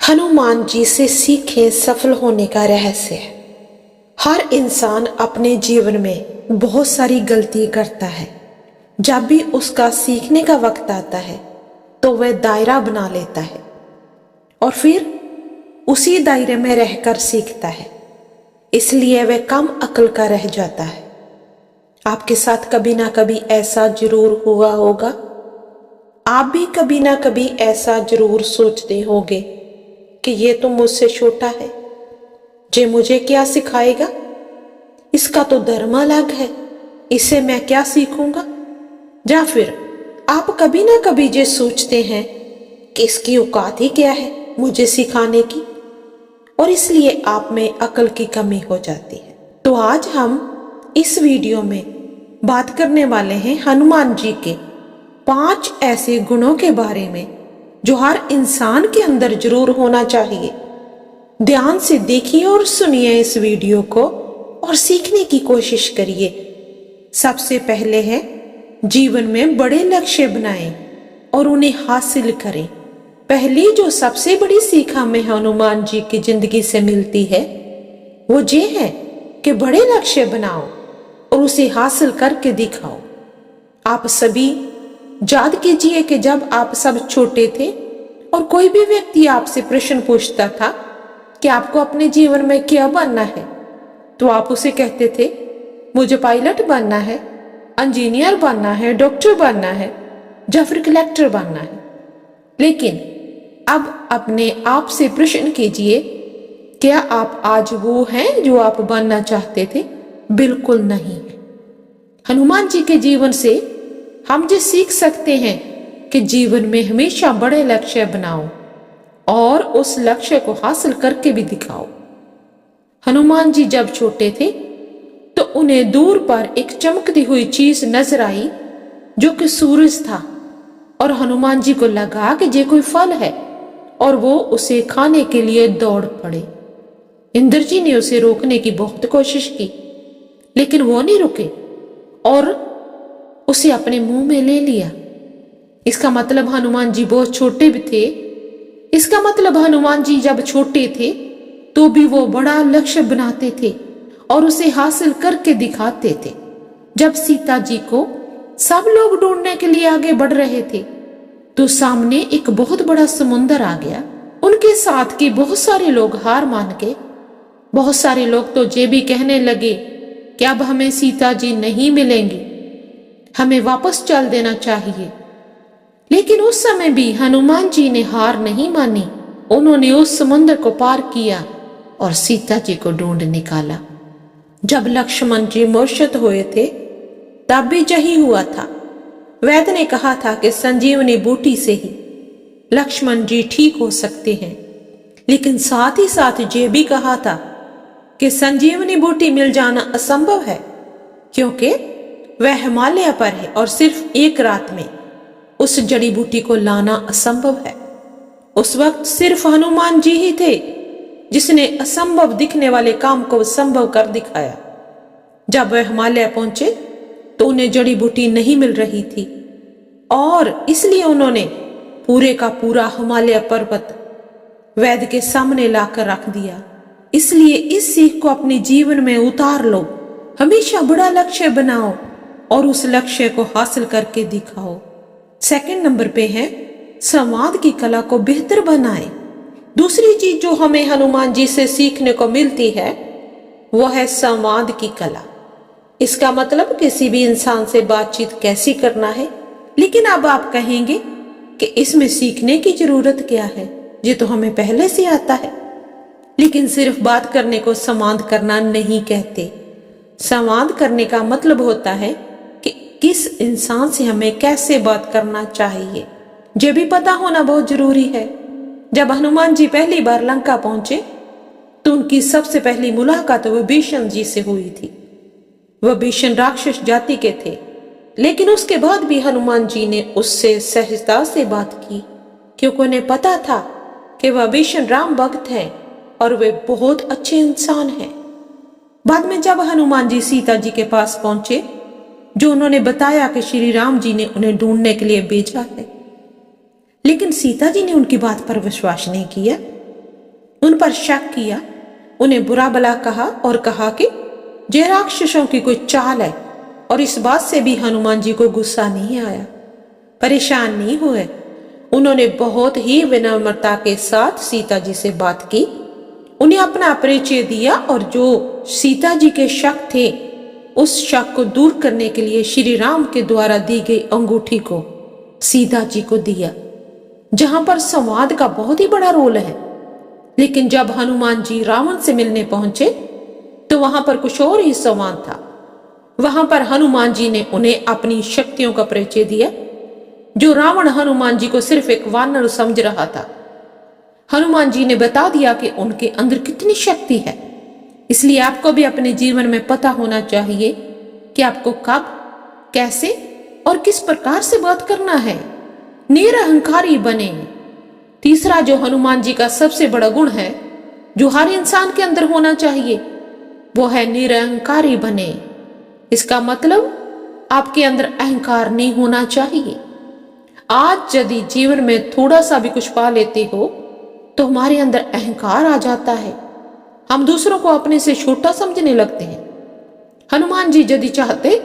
हनुमान जी से सीखें सफल होने का रहस्य। हर इंसान अपने जीवन में बहुत सारी गलती करता है। जब भी उसका सीखने का वक्त आता है तो वह दायरा बना लेता है और फिर उसी दायरे में रहकर सीखता है, इसलिए वह कम अक्ल का रह जाता है। आपके साथ कभी ना कभी ऐसा जरूर हुआ होगा। आप भी कभी ना कभी ऐसा जरूर सोचते होंगे कि ये तो मुझसे छोटा है, जे मुझे क्या सिखाएगा, इसका तो धर्म अलग है, इससे मैं क्या सीखूंगा। या फिर आप कभी ना कभी ये सोचते हैं कि इसकी औकात ही क्या है मुझे सिखाने की, और इसलिए आप में अक्ल की कमी हो जाती है। तो आज हम इस वीडियो में बात करने वाले हैं हनुमान जी के 5 ऐसे गुणों के बारे में जो हर इंसान के अंदर जरूर होना चाहिए। ध्यान से देखिए और सुनिए इस वीडियो को और सीखने की कोशिश करिए। सबसे पहले है, जीवन में बड़े लक्ष्य बनाएं और उन्हें हासिल करें। पहली जो सबसे बड़ी सीख हमें हनुमान जी की जिंदगी से मिलती है वो ये है कि बड़े लक्ष्य बनाओ और उसे हासिल करके दिखाओ। आप सभी याद कीजिए कि जब आप सब छोटे थे और कोई भी व्यक्ति आपसे प्रश्न पूछता था कि आपको अपने जीवन में क्या बनना है, तो आप उसे कहते थे मुझे पायलट बनना है, इंजीनियर बनना है, डॉक्टर बनना है या फिर कलेक्टर बनना है। लेकिन अब अपने आप से प्रश्न कीजिए, क्या आप आज वो हैं जो आप बनना चाहते थे? बिल्कुल नहीं। हनुमान जी के जीवन से हम जो सीख सकते हैं कि जीवन में हमेशा बड़े लक्ष्य बनाओ और उस लक्ष्य को हासिल करके भी दिखाओ। हनुमान जी जब छोटे थे तो उन्हें दूर पर एक चमकती हुई चीज नजर आई जो कि सूरज था, और हनुमान जी को लगा कि ये कोई फल है और वो उसे खाने के लिए दौड़ पड़े। इंद्र जी ने उसे रोकने की बहुत कोशिश की, लेकिन वो नहीं रुके और उसे अपने मुंह में ले लिया। इसका मतलब हनुमान जी बहुत छोटे भी थे। इसका मतलब हनुमान जी जब छोटे थे तो भी वो बड़ा लक्ष्य बनाते थे और उसे हासिल करके दिखाते थे। जब सीता जी को सब लोग ढूंढने के लिए आगे बढ़ रहे थे तो सामने एक बहुत बड़ा समुंदर आ गया। उनके साथ के बहुत सारे लोग हार मान गए। बहुत सारे लोग तो ये भी कहने लगे कि अब हमें सीता जी नहीं मिलेंगी, हमें वापस चल देना चाहिए। लेकिन उस समय भी हनुमान जी ने हार नहीं मानी। उन्होंने उस समुद्र को पार किया और सीता जी को ढूंढ निकाला। जब लक्ष्मण जी मूर्छित हुए थे तब भी यही हुआ था। वैद्य ने कहा था कि संजीवनी बूटी से ही लक्ष्मण जी ठीक हो सकते हैं, लेकिन साथ ही साथ ये भी कहा था कि संजीवनी बूटी मिल जाना असंभव है, क्योंकि वह हिमालय पर है और सिर्फ एक रात में उस जड़ी बूटी को लाना असंभव है। उस वक्त सिर्फ हनुमान जी ही थे जिसने असंभव दिखने वाले काम को संभव कर दिखाया। जब वह हिमालय पहुंचे तो उन्हें जड़ी बूटी नहीं मिल रही थी और इसलिए उन्होंने पूरे का पूरा हिमालय पर्वत वैद्य के सामने लाकर रख दिया। इसलिए इस सीख को अपने जीवन में उतार लो। हमेशा बड़ा लक्ष्य बनाओ और उस लक्ष्य को हासिल करके दिखाओ। सेकंड नंबर पे है, संवाद की कला को बेहतर बनाएं। दूसरी चीज जो हमें हनुमान जी से सीखने को मिलती है वो है संवाद की कला। इसका मतलब किसी भी इंसान से बातचीत कैसी करना है। लेकिन अब आप कहेंगे कि इसमें सीखने की जरूरत क्या है, ये तो हमें पहले से आता है। लेकिन सिर्फ बात करने को संवाद करना नहीं कहते। संवाद करने का मतलब होता है कि किस इंसान से हमें कैसे बात करना चाहिए, ये भी पता होना बहुत जरूरी है। जब हनुमान जी पहली बार लंका पहुंचे तो उनकी सबसे पहली मुलाकात विभीषण जी से हुई थी। विभीषण राक्षस जाति के थे, लेकिन उसके बाद भी हनुमान जी ने उससे सहजता से बात की, क्योंकि उन्हें पता था कि विभीषण राम भक्त हैं और वे बहुत अच्छे इंसान हैं। बाद में जब हनुमान जी सीता जी के पास पहुंचे, जो उन्होंने बताया कि श्री राम जी ने उन्हें ढूंढने के लिए भेजा है, लेकिन सीता जी ने उनकी बात पर विश्वास नहीं किया। उन पर शक किया, उन्हें बुरा भला कहा और कहा कि ये राक्षसों की कोई चाल है। और इस बात से भी हनुमान जी को गुस्सा नहीं आया, परेशान नहीं हुए। उन्होंने बहुत ही विनम्रता के साथ सीता जी से बात की, उन्हें अपना परिचय दिया और जो सीता जी के शक थे उस शक को दूर करने के लिए श्री राम के द्वारा दी गई अंगूठी को सीता जी को दिया, जहां पर संवाद का बहुत ही बड़ा रोल है। लेकिन जब हनुमान जी रावण से मिलने पहुंचे तो वहां पर कुछ और ही संवाद था। वहां पर हनुमान जी ने उन्हें अपनी शक्तियों का परिचय दिया। जो रावण हनुमान जी को सिर्फ एक वानर समझ रहा था, हनुमान जी ने बता दिया कि उनके अंदर कितनी शक्ति है। इसलिए आपको भी अपने जीवन में पता होना चाहिए कि आपको कब, कैसे और किस प्रकार से बात करना है। निरअहंकारी बने। तीसरा जो हनुमान जी का सबसे बड़ा गुण है, जो हर इंसान के अंदर होना चाहिए, वो है निरअहंकारी बने। इसका मतलब आपके अंदर अहंकार नहीं होना चाहिए। आज यदि जीवन में थोड़ा सा भी कुछ पा लेते हो तो हमारे अंदर अहंकार आ जाता है, हम दूसरों को अपने से छोटा समझने लगते हैं। हनुमान जी यदि चाहते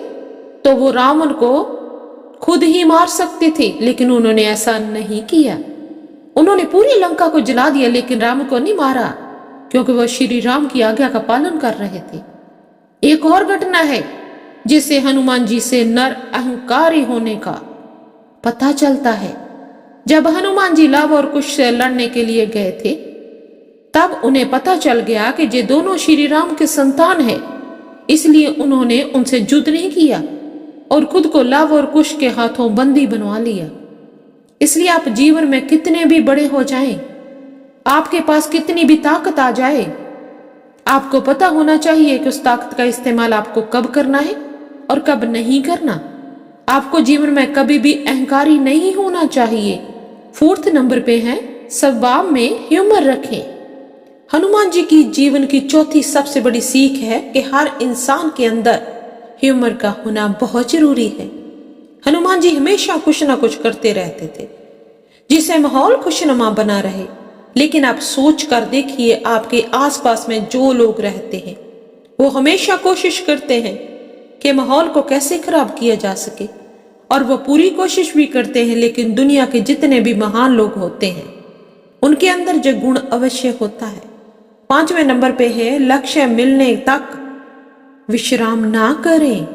तो वो रावण को खुद ही मार सकते थे, लेकिन उन्होंने ऐसा नहीं किया। उन्होंने पूरी लंका को जला दिया, लेकिन राम को नहीं मारा, क्योंकि वह श्री राम की आज्ञा का पालन कर रहे थे। एक और घटना है जिससे हनुमान जी से नर अहंकारी होने का पता चलता है। जब हनुमान जी लव और कुश से लड़ने के लिए गए थे, तब उन्हें पता चल गया कि ये दोनों श्री राम के संतान हैं। इसलिए उन्होंने उनसे युद्ध नहीं किया और खुद को लव और कुश के हाथों बंदी बनवा लिया। इसलिए आप जीवन में कितने भी बड़े हो जाएं, आपके पास कितनी भी ताकत आ जाए, आपको पता होना चाहिए कि उस ताकत का इस्तेमाल आपको कब करना है और कब नहीं करना। आपको जीवन में कभी भी अहंकारी नहीं होना चाहिए। 4th नंबर पे है, स्वभाव में ह्यूमर रखें। हनुमान जी की जीवन की चौथी सबसे बड़ी सीख है कि हर इंसान के अंदर ह्यूमर का होना बहुत जरूरी है। हनुमान जी हमेशा कुछ ना कुछ करते रहते थे जिससे माहौल खुशनुमा बना रहे। लेकिन आप सोच कर देखिए, आपके आसपास में जो लोग रहते हैं वो हमेशा कोशिश करते हैं कि माहौल को कैसे खराब किया जा सके, और वो पूरी कोशिश भी करते हैं। लेकिन दुनिया के जितने भी महान लोग होते हैं उनके अंदर जो गुण अवश्य होता है। 5वें नंबर पे है, लक्ष्य मिलने तक विश्राम ना करें।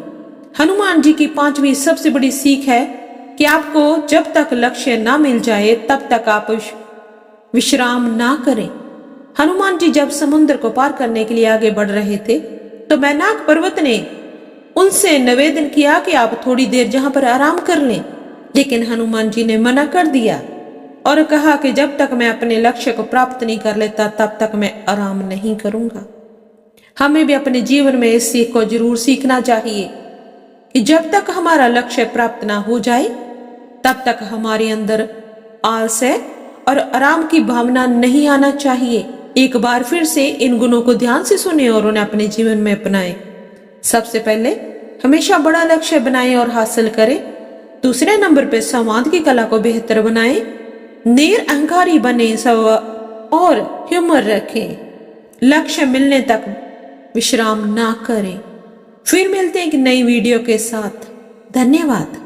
हनुमान जी की 5वीं सबसे बड़ी सीख है कि आपको जब तक लक्ष्य ना मिल जाए तब तक आप विश्राम ना करें। हनुमान जी जब समुद्र को पार करने के लिए आगे बढ़ रहे थे तो मैनाक पर्वत ने उनसे निवेदन किया कि आप थोड़ी देर जहां पर आराम कर लें, लेकिन हनुमान जी ने मना कर दिया और कहा कि जब तक मैं अपने लक्ष्य को प्राप्त नहीं कर लेता तब तक मैं आराम नहीं करूंगा। हमें भी अपने जीवन में इस सीख को जरूर सीखना चाहिए कि जब तक हमारा लक्ष्य प्राप्त ना हो जाए तब तक हमारे अंदर आलस्य और आराम की भावना नहीं आना चाहिए। एक बार फिर से इन गुणों को ध्यान से सुने और उन्हें अपने जीवन में अपनाएं। सबसे पहले हमेशा बड़ा लक्ष्य बनाएं और हासिल करें। दूसरे नंबर पे संवाद की कला को बेहतर बनाएं। निरअहंकारी बने और ह्यूमर रखें। लक्ष्य मिलने तक विश्राम ना करें। फिर मिलते हैं एक नई वीडियो के साथ। धन्यवाद।